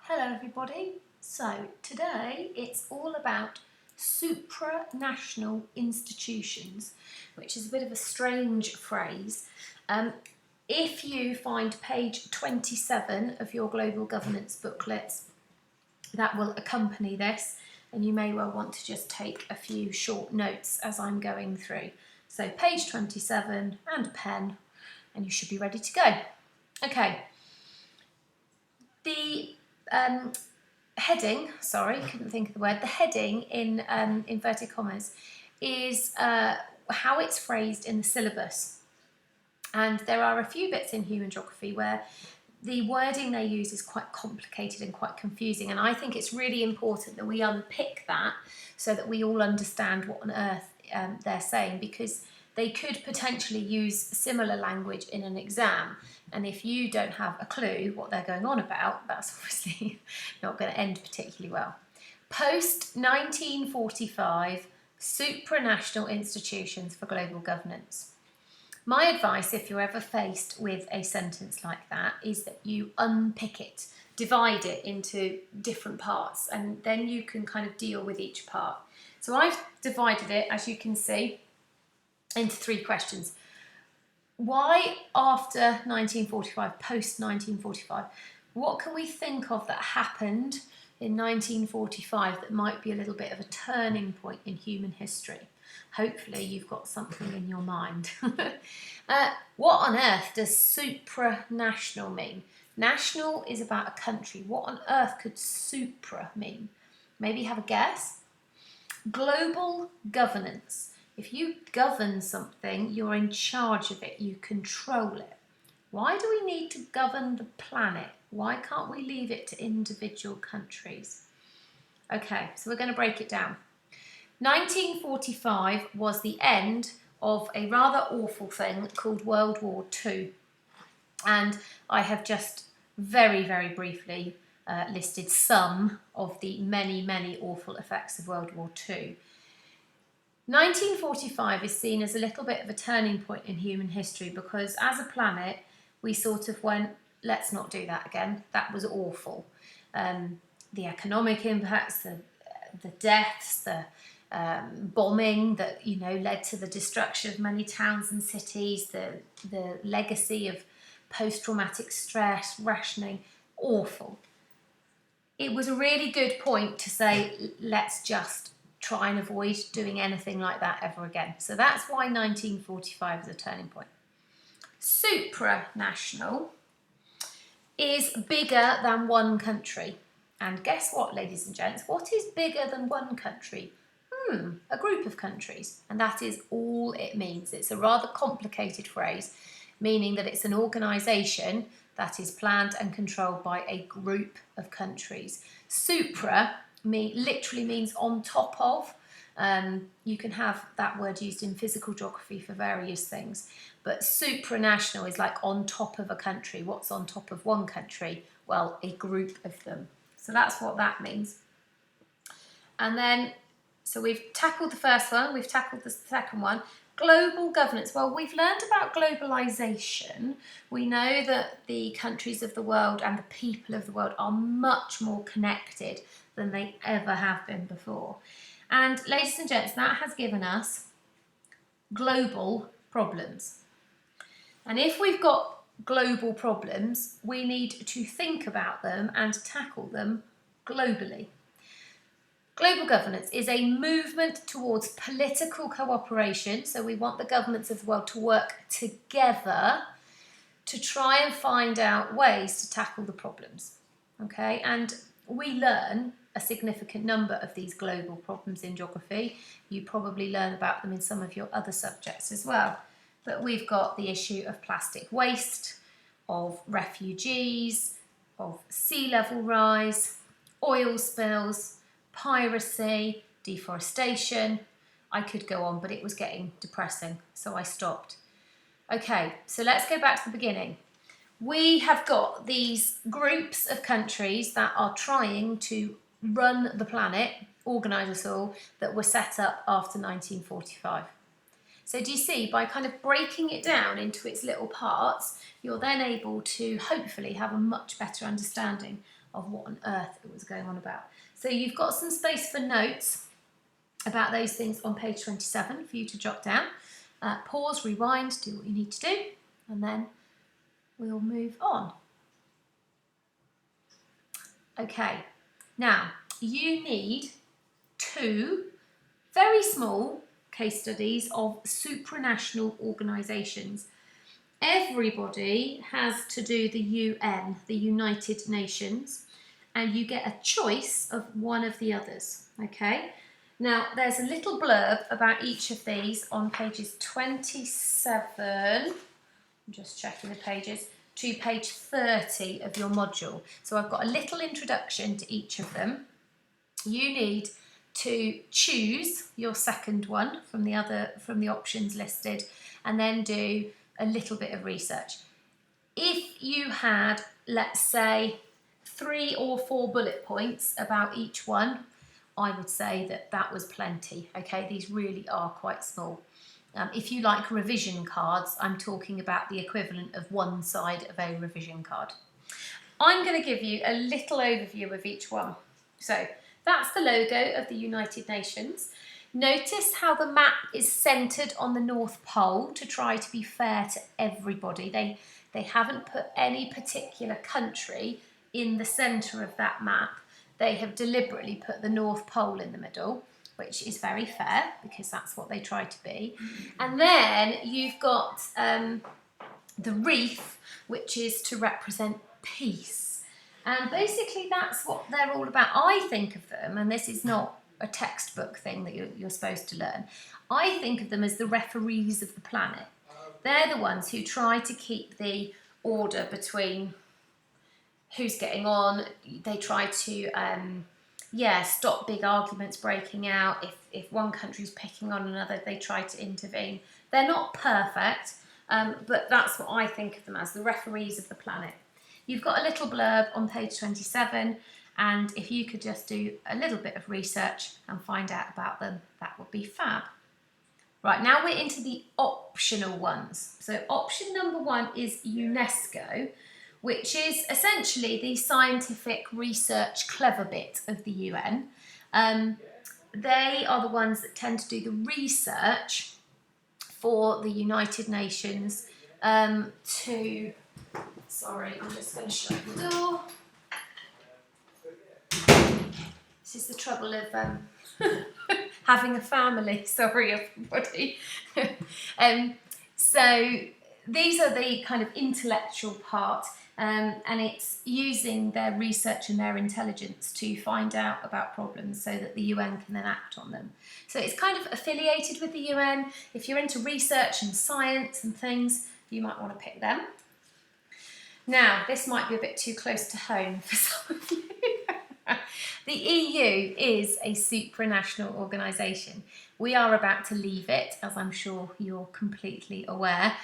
Hello everybody. So today it's all about supranational institutions, which is a bit of a strange phrase. If you find page 27 of your global governance booklets, that will accompany this, and you may well want to just take a few short notes as I'm going through. So page 27 and a pen, and you should be ready to go. Okay. The heading, sorry, couldn't think of the word, the heading in inverted commas is how it's phrased in the syllabus. And there are a few bits in human geography where the wording they use is quite complicated and quite confusing, and I think it's really important that we unpick that so that we all understand what on earth they're saying, because they could potentially use similar language in an exam, and if you don't have a clue what they're going on about, that's obviously not going to end particularly well. Post 1945 supranational institutions for global governance. My advice, if you're ever faced with a sentence like that, is that you unpick it, divide it into different parts, and then you can kind of deal with each part. So I've divided it, as you can see, into three questions. Why after 1945, post 1945? What can we think of that happened in 1945 that might be a little bit of a turning point in human history? Hopefully you've got something in your mind. What on earth does supranational mean? National is about a country. What on earth could supra mean? Maybe have a guess? Global governance. If you govern something, you're in charge of it, you control it. Why do we need to govern the planet? Why can't we leave it to individual countries? Okay, so we're going to break it down. 1945 was the end of a rather awful thing called World War II. And I have just very, very briefly listed some of the many, many awful effects of World War II. 1945 is seen as a little bit of a turning point in human history, because as a planet we sort of went, let's not do that again, that was awful. The economic impacts, the deaths, the bombing that led to the destruction of many towns and cities, the legacy of post-traumatic stress, rationing, awful. It was a really good point to say, let's just try and avoid doing anything like that ever again. So that's why 1945 is a turning point. Supranational is bigger than one country. And guess what, ladies and gents? What is bigger than one country? A group of countries. And that is all it means. It's a rather complicated phrase, meaning that it's an organisation that is planned and controlled by a group of countries. Supra literally means on top of. You can have that word used in physical geography for various things, but supranational is like on top of a country. What's on top of one country? Well, a group of them. So that's what that means. And then, so we've tackled the first one, we've tackled the second one. Global governance. Well, we've learned about globalisation. We know that the countries of the world and the people of the world are much more connected than they ever have been before. And ladies and gents, that has given us global problems. And if we've got global problems, we need to think about them and tackle them globally. Global governance is a movement towards political cooperation. So we want the governments of the world to work together to try and find out ways to tackle the problems. Okay, and we learn a significant number of these global problems in geography. You probably learn about them in some of your other subjects as well. But we've got the issue of plastic waste, of refugees, of sea level rise, oil spills, piracy, deforestation. I could go on, but it was getting depressing, so I stopped. Okay, so let's go back to the beginning. We have got these groups of countries that are trying to run the planet, organise us all, that were set up after 1945. So do you see, by kind of breaking it down into its little parts, you're then able to hopefully have a much better understanding of what on earth it was going on about. So you've got some space for notes about those things on page 27 for you to jot down. Pause, rewind, do what you need to do, and then we'll move on. Okay, now you need 2 very small case studies of supranational organisations. Everybody has to do the UN, the United Nations, and you get a choice of one of the others, okay? Now, there's a little blurb about each of these on pages 27, I'm just checking the pages, to page 30 of your module. So I've got a little introduction to each of them. You need to choose your second one from the options listed, and then do a little bit of research. If you had, let's say, 3 or 4 bullet points about each one, I would say that that was plenty. Okay, these really are quite small. If you like revision cards, I'm talking about the equivalent of one side of a revision card. I'm going to give you a little overview of each one. So that's the logo of the United Nations. Notice how the map is centred on the North Pole to try to be fair to everybody. They haven't put any particular country in the centre of that map. They have deliberately put the North Pole in the middle, which is very fair because that's what they try to be. And then you've got the reef, which is to represent peace. And basically that's what they're all about. I think of them, and this is not a textbook thing that you're supposed to learn, I think of them as the referees of the planet. They're the ones who try to keep the order between who's getting on. They try to stop big arguments breaking out. If one country's picking on another, they try to intervene. They're not perfect, but that's what I think of them as, the referees of the planet. You've got a little blurb on page 27, and if you could just do a little bit of research and find out about them, that would be fab. Right, now we're into the optional ones. So option number 1 is UNESCO, which is essentially the scientific research clever bit of the UN. They are the ones that tend to do the research for the United Nations Sorry, I'm just going to shut the door. This is the trouble of having a family. Sorry, everybody. So these are the kind of intellectual part, and it's using their research and their intelligence to find out about problems so that the UN can then act on them. So it's kind of affiliated with the UN. If you're into research and science and things, you might want to pick them. Now, this might be a bit too close to home for some of you. The EU is a supranational organisation. We are about to leave it, as I'm sure you're completely aware.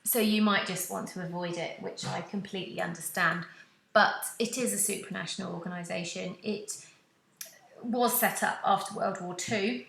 So you might just want to avoid it, which I completely understand. But it is a supranational organisation. It was set up after World War II,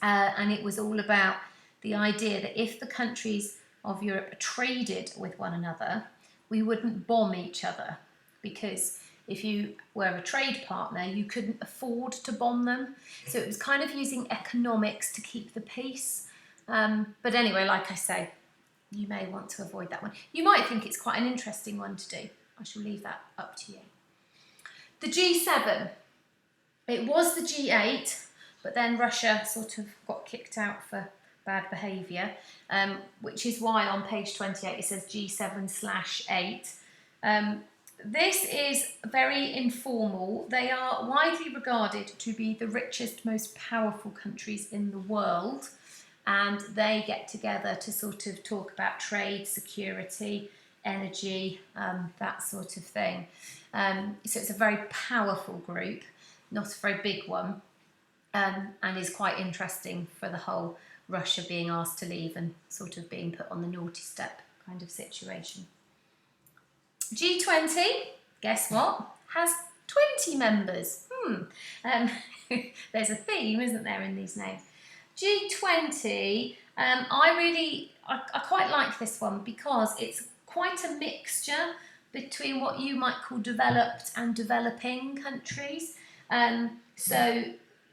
and it was all about the idea that if the countries of Europe traded with one another, we wouldn't bomb each other, because if you were a trade partner, you couldn't afford to bomb them. So it was kind of using economics to keep the peace. But anyway, like I say, you may want to avoid that one. You might think it's quite an interesting one to do. I shall leave that up to you. The G7. It was the G8, but then Russia sort of got kicked out for bad behaviour, which is why on page 28 it says G7/8. This is very informal. They are widely regarded to be the richest, most powerful countries in the world, and they get together to sort of talk about trade, security, energy, that sort of thing. So it's a very powerful group, not a very big one, and is quite interesting for the whole Russia being asked to leave and sort of being put on the naughty step kind of situation. G20, guess what, has 20 members. There's a theme, isn't there, in these names. G20, I quite like this one because it's quite a mixture between what you might call developed and developing countries. So,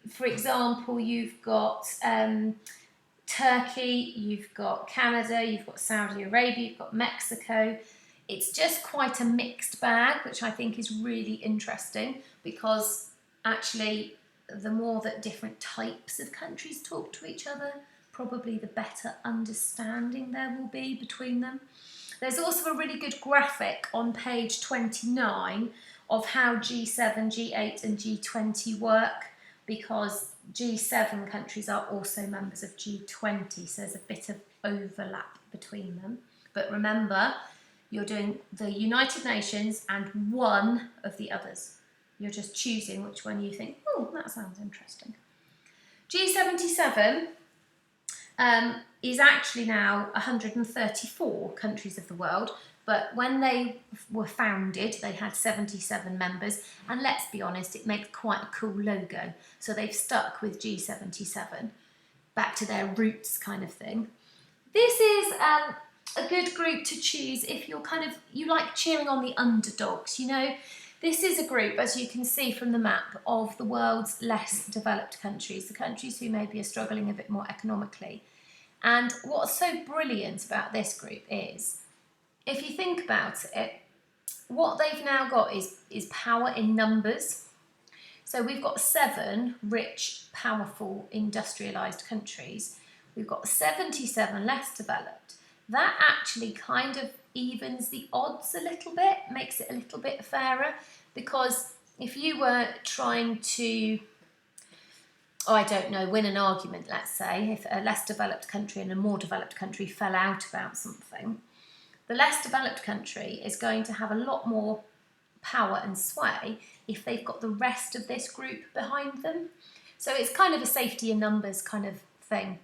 for example, you've got Turkey, you've got Canada, you've got Saudi Arabia, you've got Mexico. It's just quite a mixed bag, which I think is really interesting because actually the more that different types of countries talk to each other, probably the better understanding there will be between them. There's also a really good graphic on page 29 of how G7, G8 and G20 work, because G7 countries are also members of G20, so there's a bit of overlap between them. But remember, you're doing the United Nations and one of the others. You're just choosing which one you think, oh, that sounds interesting. G77 is actually now 134 countries of the world, but when they were founded, they had 77 members, and let's be honest, it makes quite a cool logo. So they've stuck with G77, back to their roots kind of thing. This is a good group to choose if you like cheering on the underdogs. You know, this is a group, as you can see from the map, of the world's less developed countries, the countries who maybe are struggling a bit more economically. And what's so brilliant about this group is, if you think about it, what they've now got is power in numbers. So we've got 7 rich, powerful, industrialised countries. We've got 77 less developed. That actually kind of evens the odds a little bit, makes it a little bit fairer, because if you were trying to, I don't know, win an argument, let's say, if a less developed country and a more developed country fell out about something, the less developed country is going to have a lot more power and sway if they've got the rest of this group behind them. So it's kind of a safety in numbers kind of thing,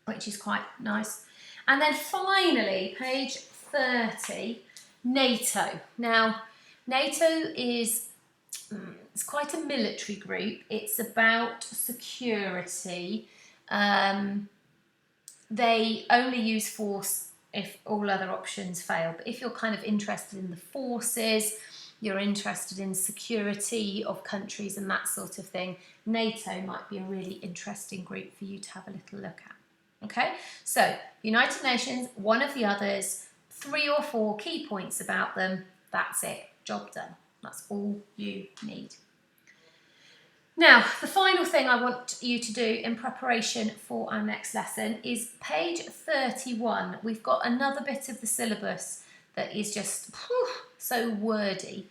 which is quite nice. And then finally, page 30, NATO. Now, NATO is it's quite a military group. It's about security. They only use force if all other options fail. But if you're kind of interested in the forces, you're interested in security of countries and that sort of thing, NATO might be a really interesting group for you to have a little look at. Okay, so United Nations, one of the others, 3 or 4 key points about them, that's it, job done. That's all you need. Now, the final thing I want you to do in preparation for our next lesson is page 31. We've got another bit of the syllabus that is just so wordy.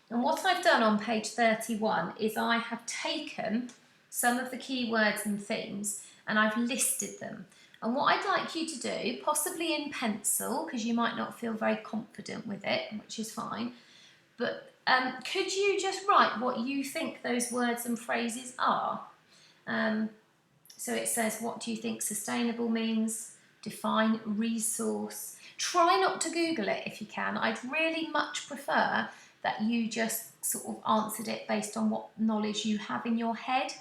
And what I've done on page 31 is I have taken some of the key words and themes and I've listed them. And what I'd like you to do, possibly in pencil, because you might not feel very confident with it, which is fine, but could you just write what you think those words and phrases are? So it says, what do you think sustainable means? Define resource. Try not to Google it if you can. I'd really much prefer that you just sort of answered it based on what knowledge you have in your head,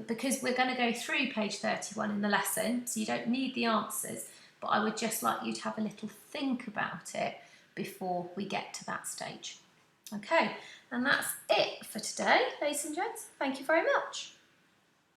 because we're going to go through page 31 in the lesson, so you don't need the answers, but I would just like you to have a little think about it before we get to that stage. Okay, and that's it for today, ladies and gents. Thank you very much.